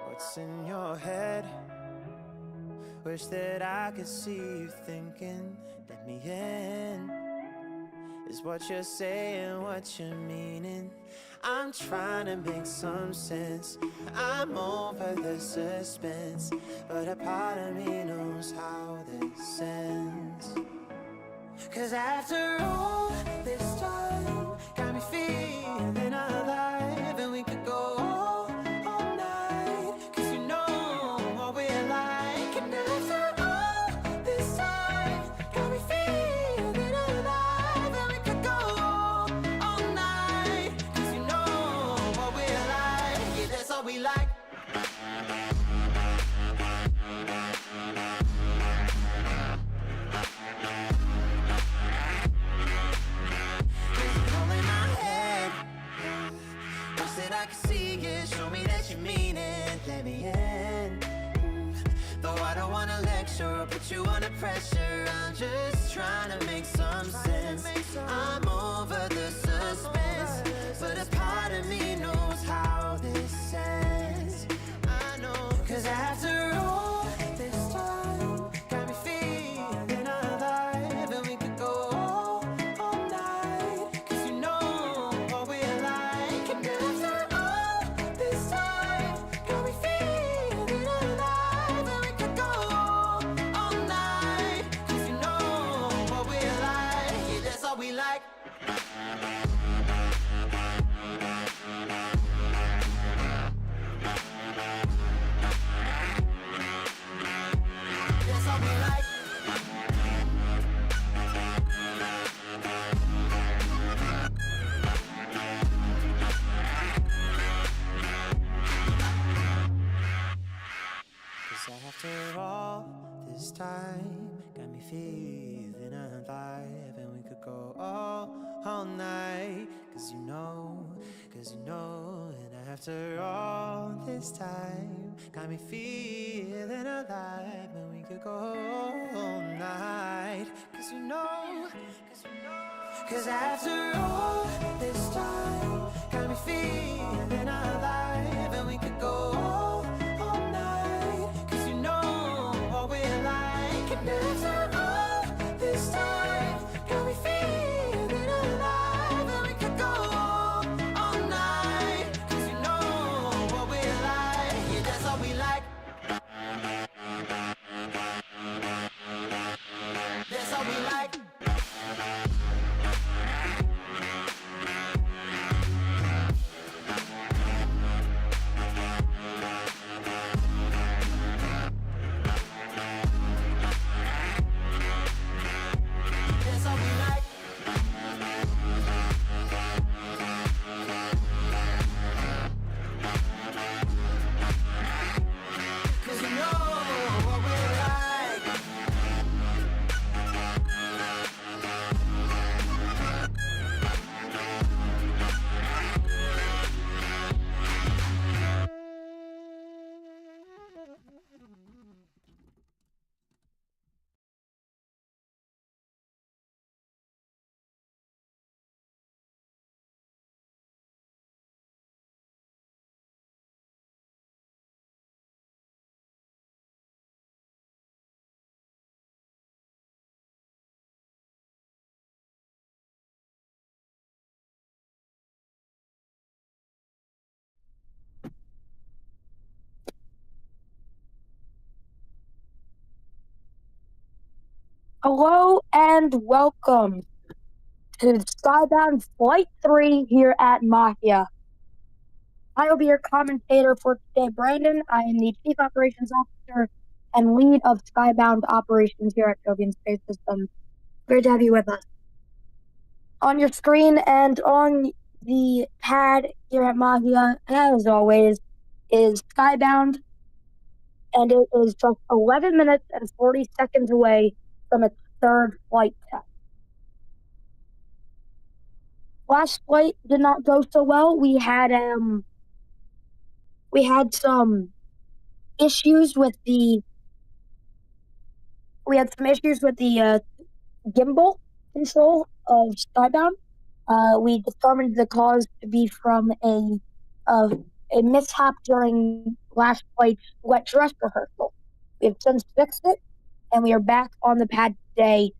What's in your head? Wish that I could see you thinking. Let me in. Is what you're saying, what you're meaning? I'm trying to make some sense. I'm over the suspense, but a part of me knows how this ends. 'Cause after all this time, got me feeling alive, and we could go all night. 'Cause you know what we're like. And after all this time, got me feeling alive, and we could go all night. 'Cause you know what we're like. Yeah, that's all we like. I can see it, show me that you mean it, let me in. Though I don't wanna lecture or put you under pressure, I'm just trying to make some sense. I'm over the suspense, but a part of me knows how this ends. I know, 'cause after all this time, got me feeling alive, and we could go all night. 'Cause you know what we're like. And after this time, got me feeling alive, and we could go all night. 'Cause you know what we're like. Yeah, that's all we like. That's all we like. After all this time, got me feeling alive, and we could go all night. 'Cause you know, and after all this time, got me feeling alive, and we could go all night. 'Cause you know, 'cause after all this time, got me feeling alive, and we could go all night. 'Cause you know what we're like. And after all this time, got me feeling alive, and we could go all night. 'Cause you know what we're like. Yeah, that's all we like. That's all we like. Hello and welcome to Skybound Flight 3 here at Mahia. I will be your commentator for today, Brandon. I am the Chief Operations Officer and lead of Skybound operations here at Jovian Space Systems. Great to have you with us. On your screen and on the pad here at Mahia, as always, is Skybound, and it is just 11 minutes and 40 seconds away from its third flight test. Last flight did not go so well. We had some issues with the gimbal control of Skybound. We determined the cause to be from a mishap during last flight's wet dress rehearsal. We have since fixed it, and we are back on the pad today,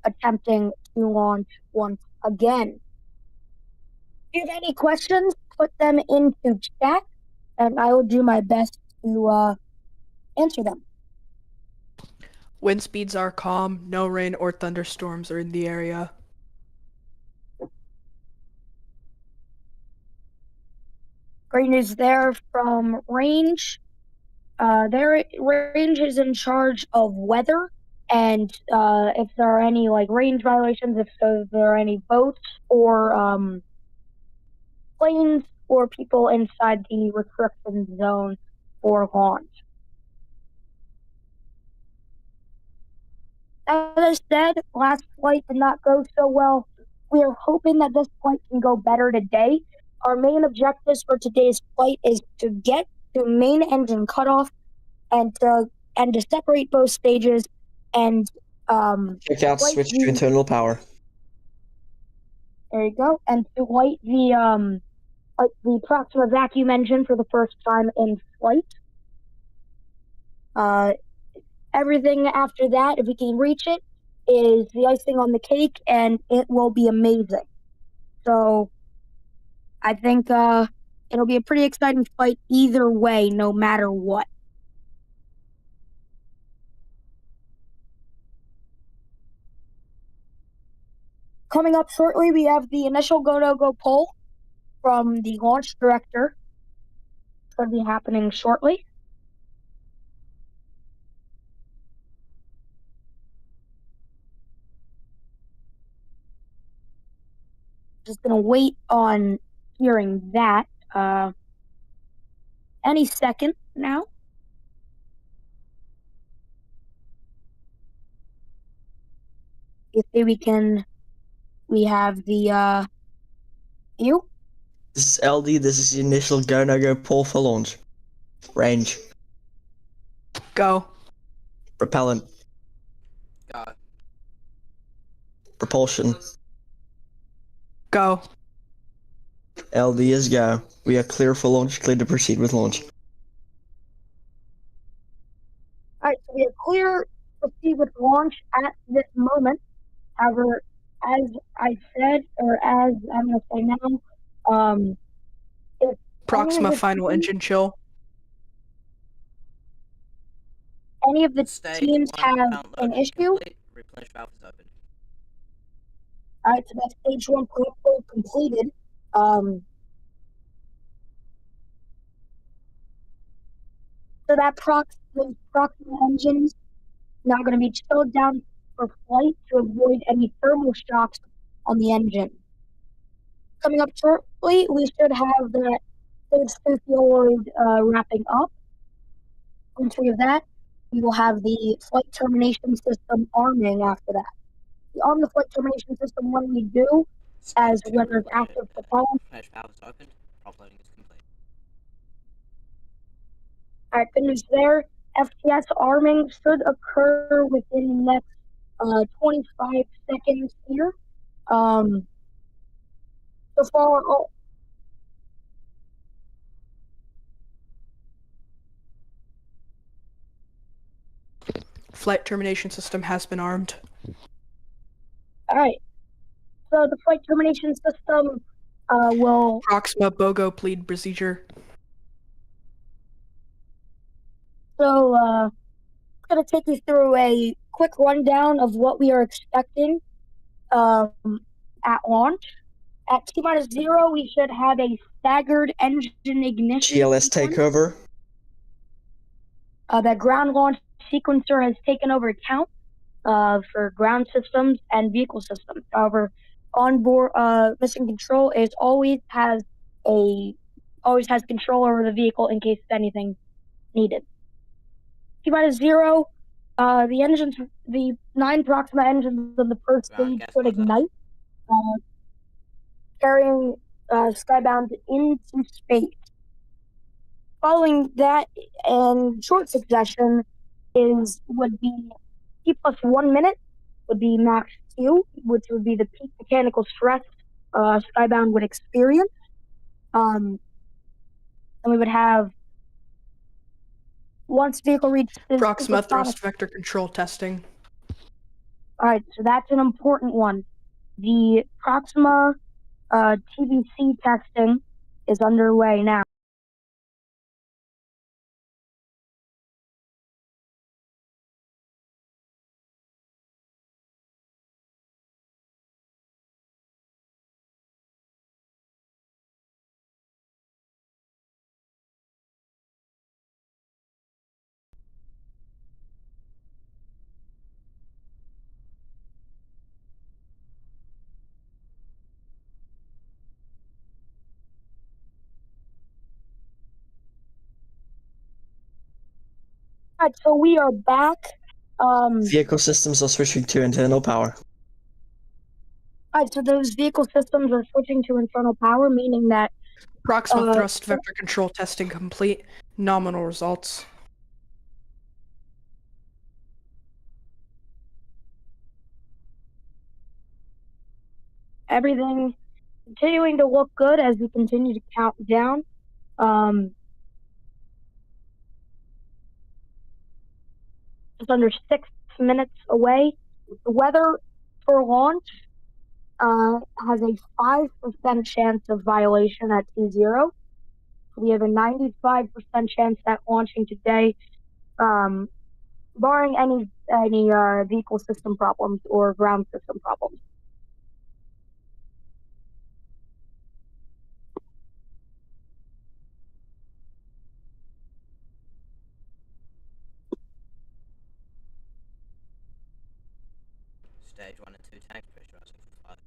attempting to launch once again. If you have any questions, put them into chat, and I will do my best to answer them. Wind speeds are calm. No rain or thunderstorms are in the area. Great news there from Range. Their Range is in charge of weather, and if there are any range violations, if there are any boats or planes or people inside the restriction zone for launch. As I said, last flight did not go so well. We are hoping that this flight can go better today. Our main objectives for today's flight is to get to main engine cutoff and to separate both stages and check out switch to internal power. There you go. And to light the Proxima vacuum engine for the first time in flight. Everything after that, if we can reach it, is the icing on the cake, and it will be amazing. So I think it'll be a pretty exciting fight either way, no matter what. Coming up shortly, we have the initial go-no-go poll from the launch director. It's going to be happening shortly. Just going to wait on hearing that any second now. If we have the you. This is LD. This is the initial go-no-go poll for launch. Range. Go. Propellant. Go. Propulsion. Go. LD is go. We are clear for launch, clear to proceed with launch. Alright, so we are clear to proceed with launch at this moment. However, as I said, or as I'm going to say now, if Proxima final engine chill. any of the teams have an issue, replenish valve is open. alright, so that's stage 1 protocol completed. So that Proxima engines now going to be chilled down for flight to avoid any thermal shocks on the engine. Coming up shortly, we should have that stage 2 fuel load wrapping up. Once we have that, we will have the flight termination system arming after that. We arm the flight termination system when we do, as when there's active propellant. Replenish valve is opened. Prop loading is complete. Alright, good news there. FTS arming should occur within the next 25 seconds here. So far, Flight termination system has been armed. Alright. So the flight termination system will... Proxima BOGO plead procedure. So, I'm going to take you through a quick rundown of what we are expecting at launch. At T-0, we should have a staggered engine ignition. GLS takeover. That ground launch sequencer has taken over account for ground systems and vehicle systems. However, onboard mission control always has control over the vehicle in case anything needed. T-0, the 9 Proxima engines of the first stage should ignite, carrying Skybound into space. Following that, in short succession, would be T plus 1 minute would be max Q, which would be the peak mechanical stress Skybound would experience. And we would have, once vehicle reaches Proxima supersonic. thrust vector control testing. Alright, so that's an important one. The Proxima TVC testing is underway now. Alright, so we are back. Vehicle systems are switching to internal power. Alright, so those vehicle systems are switching to internal power, meaning that Proxima thrust vector control testing complete. Nominal results. everything continuing to look good as we continue to count down. Just under 6 minutes away. The weather for launch has a 5% chance of violation at T0. We have a 95% chance at launching today, barring any vehicle system problems or ground system problems. Stage 1 and 2 tanks pressurizing for flight.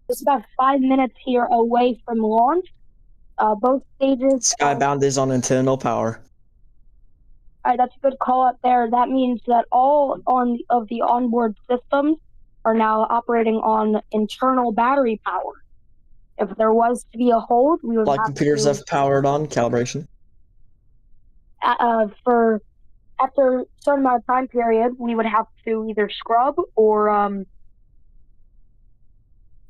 It's about 5 minutes here away from launch. Both stages. Skybound is on internal power. All right, that's a good call up there. That means that all of the onboard systems are now operating on internal battery power. If there was to be a hold, we would Flight have computers to, have powered on calibration. for after a certain amount of time period, we would have to either scrub or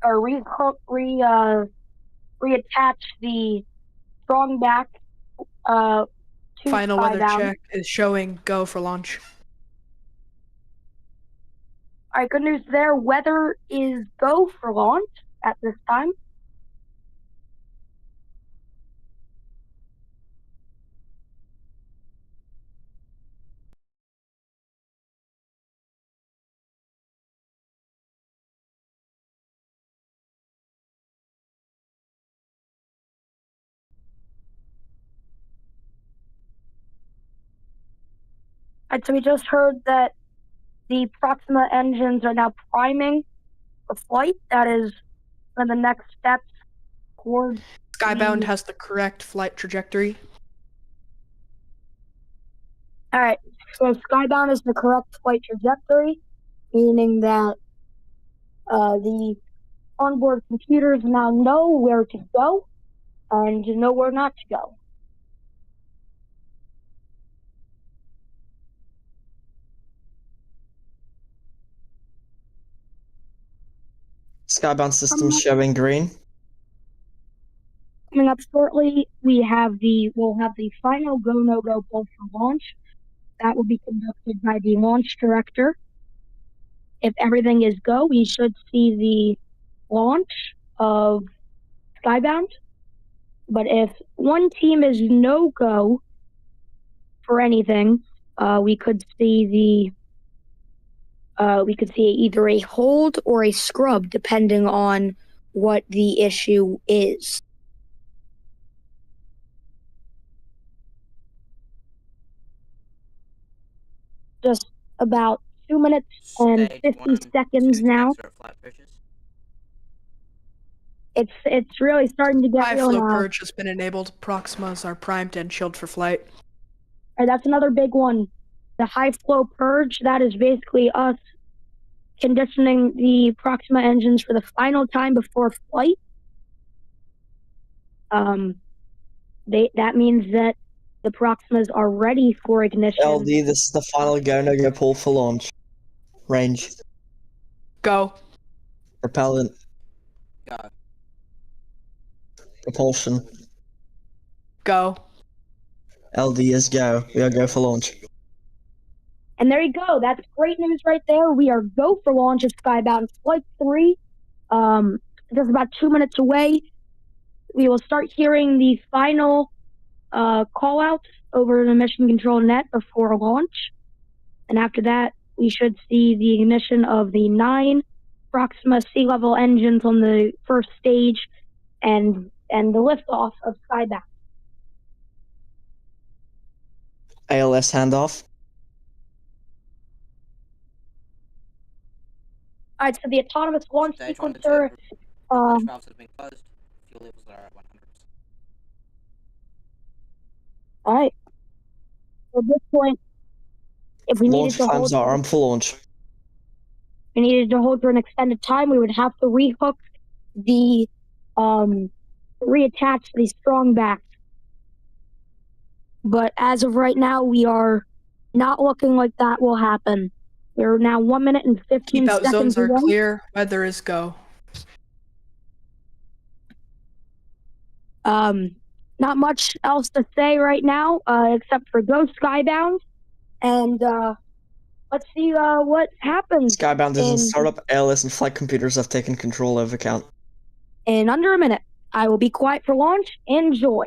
reattach the strong back to Final weather Skybound. check is showing go for launch. All right, good news there. Weather is go for launch at this time. All right, so we just heard that the Proxima engines are now priming for flight. That is one of the next steps towards Skybound has the correct flight trajectory. All right, so Skybound is the correct flight trajectory, meaning that the onboard computers now know where to go and know where not to go. Skybound systems showing green. Coming up shortly, we'll have the final go no go poll for launch. That will be conducted by the launch director. If everything is go, we should see the launch of Skybound. But if one team is no go for anything, we could see either a hold or a scrub, depending on what the issue is. Just about 2 minutes and Stage 50 1 and seconds 2 now. tanks are at flight pressures. It's really starting to get High real flow now. purge has been enabled. Proximas are primed and chilled for flight. All right, that's another big one. the high flow purge. That is basically us conditioning the Proxima engines for the final time before flight. That means that the Proximas are ready for ignition. LD, this is the final go, no go pull for launch. Range. Go. Propellant. Go. Propulsion. Go. LD is go. We are go for launch. And there you go. That's great news right there. We are go for launch of Skybound Flight 3. Just about 2 minutes away. We will start hearing the final call-outs over the mission control net before launch. And after that, we should see the ignition of the 9 Proxima sea level engines on the first stage and the liftoff of Skybound. ALS handoff. All right, so the autonomous launch Stage 1 and 2. sequencer. Push valves have been closed. Fuel levels are at 100%. All right. At this point, if we Launch needed to times hold, are on for launch. we needed to hold for an extended time, we would have to rehook the reattach the strong back. But as of right now, we are not looking like that will happen. We're now 1 minute and 15 Keep out seconds zones are away. clear. Weather is go. Not much else to say right now, except for go Skybound, and let's see what happens. Skybound is in startup. ALS and flight computers have taken control over count. In under a minute, I will be quiet for launch. Enjoy.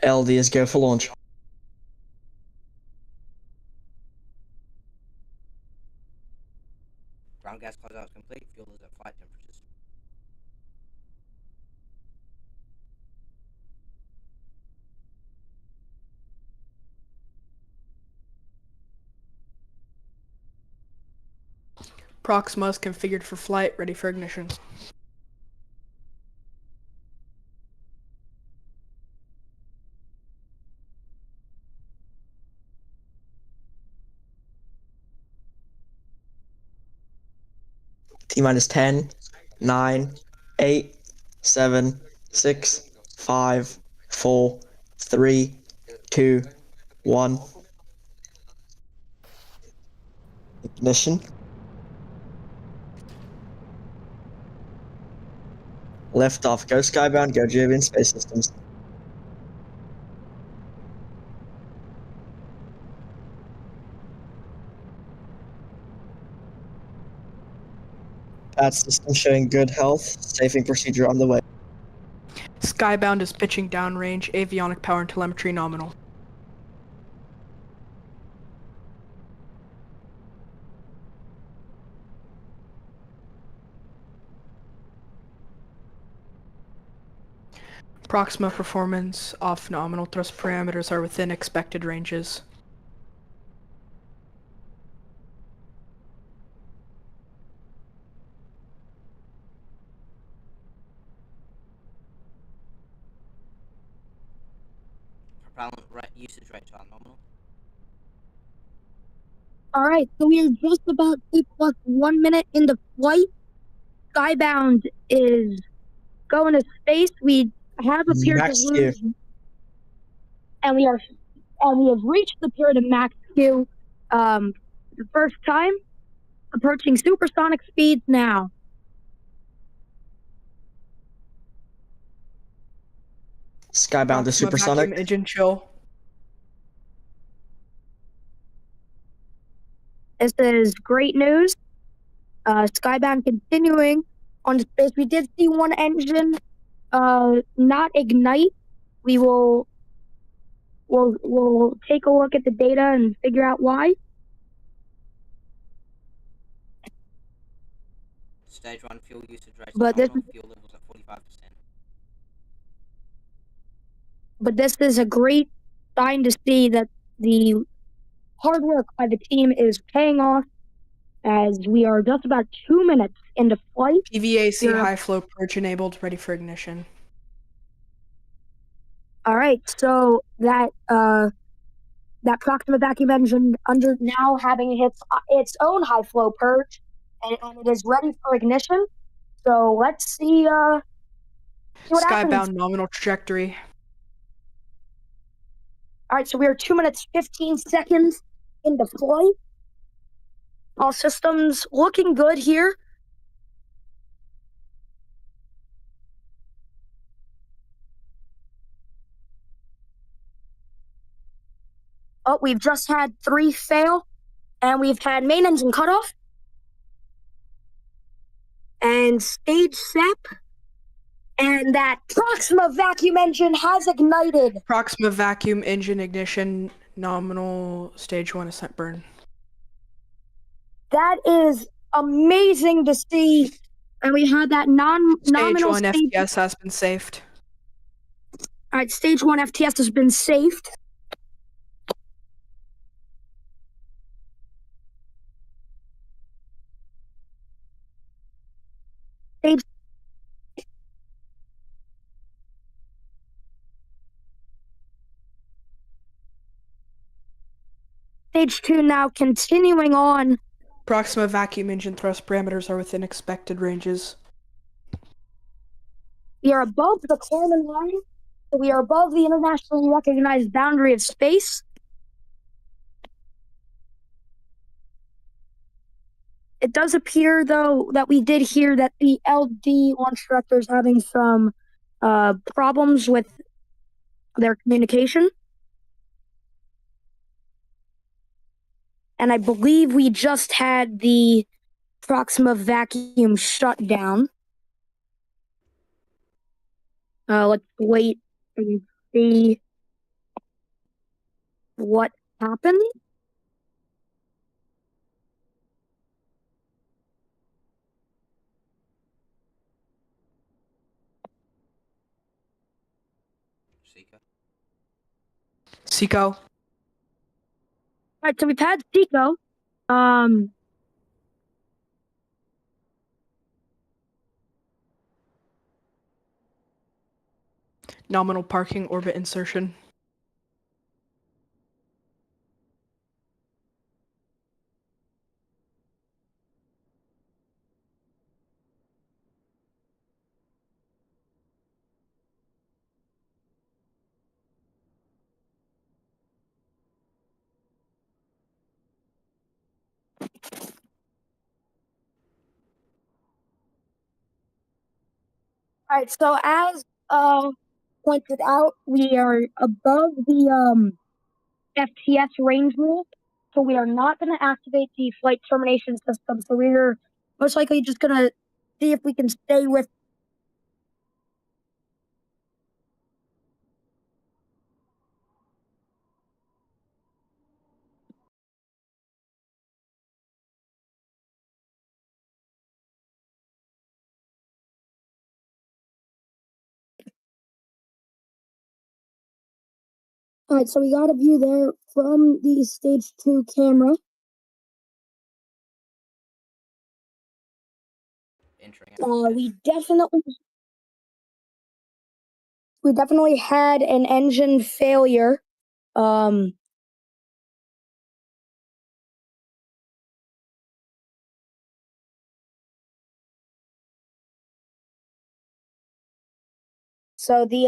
LD is go for launch. Ground gas closeout is complete. Fuel is at flight temperatures. Proxima is configured for flight, ready for ignition. T-minus 10, 9, 8, 7, 6, 5, 4, 3, 2, 1. Ignition. Lift off. Go Skybound, go Jovian Space Systems. That system showing good health. Safing procedure on the way. Skybound is pitching downrange. Avionic power and telemetry nominal. Proxima performance off nominal. Thrust parameters are within expected ranges. Propellant usage rates are nominal. All right, so we are just about 8 plus 1 minute into flight. Skybound is going to space. We have appeared Max to lose, and we have reached the period of max Q the first time, approaching supersonic speeds now. Skybound is Proxima supersonic. vacuum engine chill. This is great news. Skybound continuing on to space. We did see one engine not ignite. We'll take a look at the data and figure out why. Stage 1 fuel usage rates But are this nominal. Fuel levels at 45%. But this is a great sign to see that the hard work by the team is paying off, as we are just about 2 minutes into flight. PVAC You're- high flow purge enabled, ready for ignition. All right, so that Proxima vacuum engine under now having its own high flow purge, and it is ready for ignition. So let's see what happens. Skybound nominal trajectory. All right, so we are 2 minutes 15 seconds into flight. All systems looking good here. Oh, we've just had 3 fail, and we've had main engine cutoff. And stage SEP, and that Proxima vacuum engine has ignited. Proxima vacuum engine ignition, nominal stage 1 ascent burn. That is amazing to see. And we had that Stage nominal 1 FPS has been saved. All right, stage 1 FTS has been saved. Stage 2 now continuing on. Proxima vacuum engine thrust parameters are within expected ranges. We are above the Kármán line, so we are above the internationally recognized boundary of space. It does appear, though, that we did hear that the LD launch director is having some problems with their communication. And I believe we just had the Proxima vacuum shut down. Let's wait and see what happened. Seco. All right, so we've had Seco. Nominal parking orbit insertion. All right, so as pointed out, we are above the FTS range rule, so we are not going to activate the flight termination system. So we're most likely just going to see if we can stay with. All right, so we got a view there from the stage 2 camera. We definitely had an engine failure. So we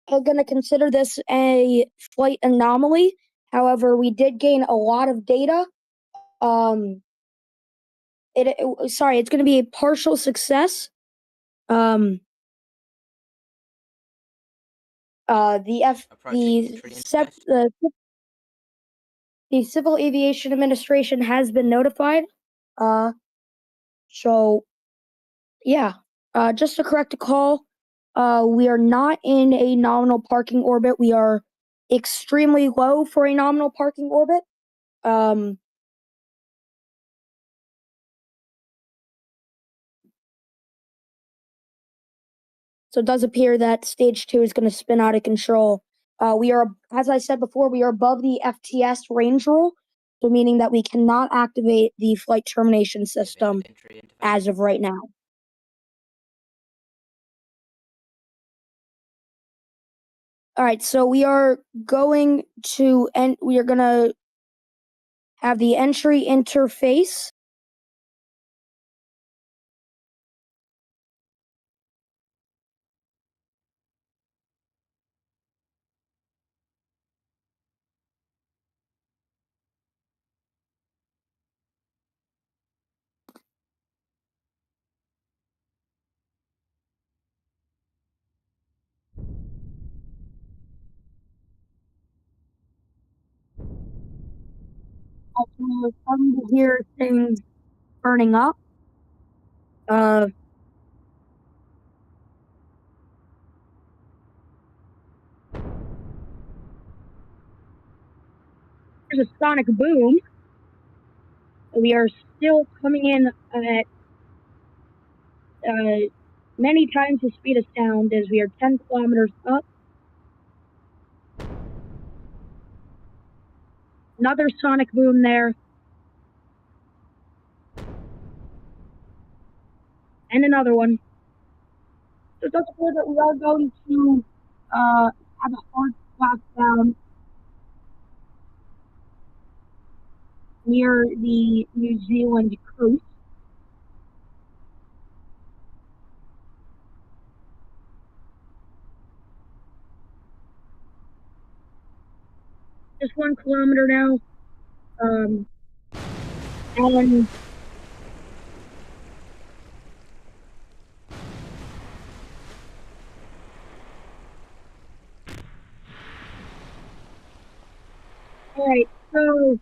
are going to consider this a flight anomaly. However, we did gain a lot of data. It's going to be a partial success. The Civil Aviation Administration has been notified. So yeah, just to correct a call, we are not in a nominal parking orbit. We are extremely low for a nominal parking orbit. So it does appear that stage 2 is going to spin out of control. We are, as I said before, we are above the FTS range rule. So meaning that we cannot activate the flight termination system Entry interface. as of right now. All right, so we are going to we are gonna have the entry interface. We're starting to hear things burning up. There's a sonic boom. We are still coming in at many times the speed of sound as we are 10 kilometers up. Another sonic boom there. And another one. So it does appear that we are going to have a hard splashdown near the New Zealand coast. Just 1 kilometer now. And alright, so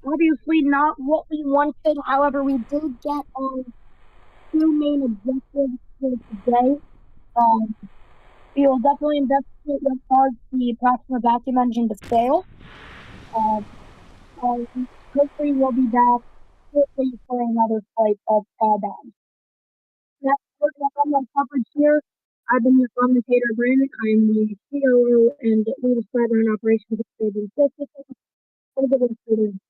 obviously not what we wanted. However, we did get our 2 main objectives for today. We will definitely investigate what caused the proximate vacuum engine to fail. Hopefully we'll be back shortly for another flight of Skybound. That's what I'm on coverage here. I've been your commentator, Brandon. I'm the COO and lead of Skybound operations at Kerbal.